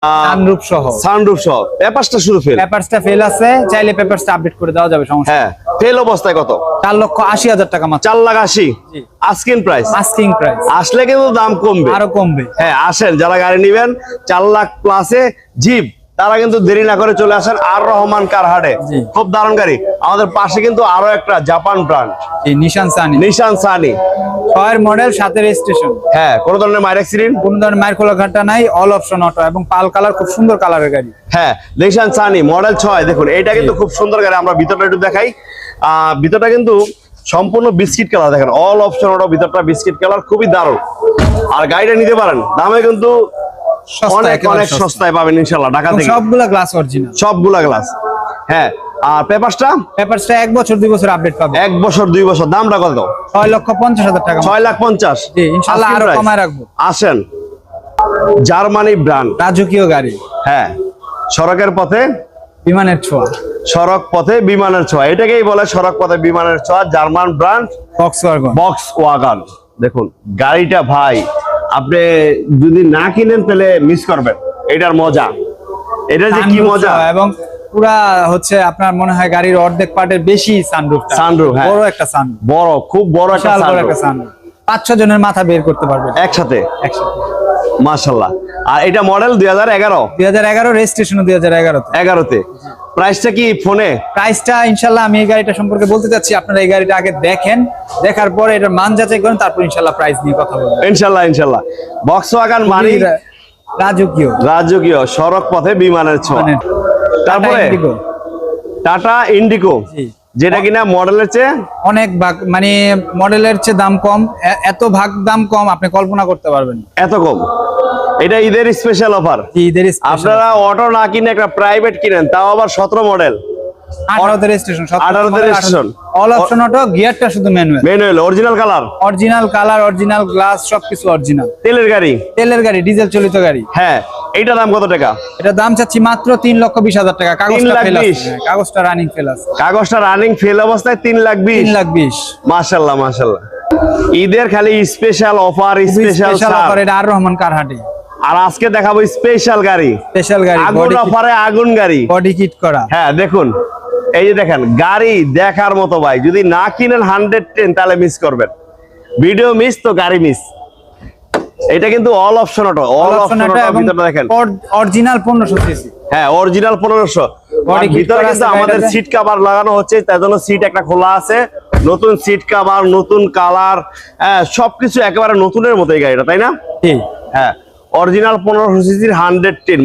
Sunroof সহ। Sunroof সহ। পেপারসটা শুধু ফেল। পেপারসটা ফেল আছে, চাইলে পেপারসটা আপডেট করে দেওয়া যাবে, সমস্যা। হ্যাঁ, ফেল অবস্থায় কত? 4,80,000 টাকা মাত্র। 4,80,000 আস্কিং প্রাইস। Asking price. আসলে কিন্তু দাম কমবে, আরো কমবে। হ্যাঁ, আসেন যারা গাড়ি নেবেন 4 লাখ প্লাসে জিপ, তারা কিন্তু দেরি না করে চলে আসেন আর রহমান কার হাটে। খুব দারুণ গাড়ি। আমাদের পাশে কিন্তু আরো একটা জাপান ব্র্যান্ড, নিশান সানি। নিশান সানি 6 মডেল, 7 রেজিস্ট্রেশন। হ্যাঁ, কোনো ধরনের মাইর অ্যাক্সিডেন্ট, কোন ধরনের মাইর খোলা ঘাটা নাই, অল অপশন অটো এবং পাল কালার, খুব সুন্দর কালারের গাড়ি। হ্যাঁ, নিশান সানি মডেল 6। দেখুন এটা কিন্তু খুব সুন্দর গাড়ি। আমরা ভিতরটা একটু দেখাই। ভিতরটা কিন্তু সম্পূর্ণ বিস্কিট কালার, দেখেন অল অপশন অটো, ভিতরটা বিস্কিট কালার, খুবই দারুণ। আর গাড়িটা নিতে পারেন, দামে কিন্তু অনেক অনেক সস্তায় পাবেন ইনশাআল্লাহ। ঢাকা থেকে সবগুলা গ্লাস অরিজিনাল, সবগুলা গ্লাস। হ্যাঁ, আর পেপারসটা 1 বছর 2 বছর আপডেট পাবে। 1 বছর 2 বছর। দামটা কত? 6,50,000 টাকা। 6,50,000। জি, ইনশাআল্লাহ আরো কমায় রাখবো। আসেন, জার্মানি ব্র্যান্ড, রাজকীয় গাড়ি। হ্যাঁ, সড়কের পথে বিমানের ছোঁয়া। সড়ক পথে বিমানের ছোঁয়া, এটাকেই বলে সড়ক পথে বিমানের ছোঁয়া। German brand box wagon. দেখুন গাড়িটা ভাই, আপনি যদি না কিনেন তাহলে মিস করবেন এটার মজা। এটা যে কি মজা! এবং পুরা হচ্ছে আপনার মনে হয় গাড়ির অর্ধেক পার্টের বেশি সানরুফ। সানরুফ, হ্যাঁ, বড় একটা সানরুফ, বড়, খুব বড় একটা সানরুফ। 5-6 জনের মাথা বের করতে পারবে একসাথে। একসাথে, মাশাআল্লাহ। আর এটা মডেল 2011 রেজিস্ট্রেশন 2011 তে। প্রাইসটা কি ফোনে? প্রাইসটা ইনশাআল্লাহ আমি এই গাড়িটা সম্পর্কে বলতে চাচ্ছি, আপনারা এই গাড়িটা আগে দেখেন, দেখার পরে এটার মান যাচাই করেন, তারপর ইনশাআল্লাহ প্রাইস নিয়ে কথা বলবো। ইনশাআল্লাহ। বক্সওয়াগন মানে রাজকীয় সড়ক পথে বিমানের ছোঁয়া। তারপরে টাটা ইন্ডিগো, যেটা কিনা মডেলের চেয়ে অনেক ভাগ, মানে মডেলের চেয়ে দাম কম, এত ভাগ দাম কম আপনি কল্পনা করতে পারবেন। এত কম। এটা ঈদের স্পেশাল অফার। আপনারা অটো না কিনে একটা প্রাইভেট কিনেন, তাও আবার 17 model, 18 registration, 18 registration, all option auto, গিয়ারটা শুধু manual, original colour, original glass, সবকিছু অরিজিনাল। তেলের গাড়ি, ডিজেল চালিত গাড়ি। হ্যাঁ, এইটা দাম কত টাকা? এটা দাম চাচ্ছি মাত্র 3,20,000 টাকা। কাগজটা রানিং ফেল আছে। কাগজটা রানিং ফেল অবস্থায় 3,20,000। মাশাআল্লাহ। ঈদের খালি স্পেশাল অফার, স্পেশাল অফার। এটা আর রহমান কার হাটে। আর আজকে দেখাবো স্পেশাল গাড়ি, আগুন অফারে আগুন গাড়ি, বডি কিট করা। হ্যাঁ, দেখুন এই যে দেখেন, গাড়ি দেখার মতো ভাই। যদি না কিনেন 110 তাহলে মিস করবেন। ভিডিও মিস তো গাড়ি মিস। এটা কিন্তু অল অপশন অটো, ভিতরটা দেখেন অরিজিনাল 1500 সিসি। হ্যাঁ, অরিজিনাল 1500। ভিতরে কিন্তু আমাদের সিট কভার লাগানো হচ্ছে, তার জন্য সিট একটা খোলা আছে। নতুন সিট কভার, নতুন কালার, হ্যাঁ, সবকিছু একেবারে নতুনের মতো এই গাড়িটা, তাই না? হ্যাঁ, অরিজিনাল 1500 সিসির 110।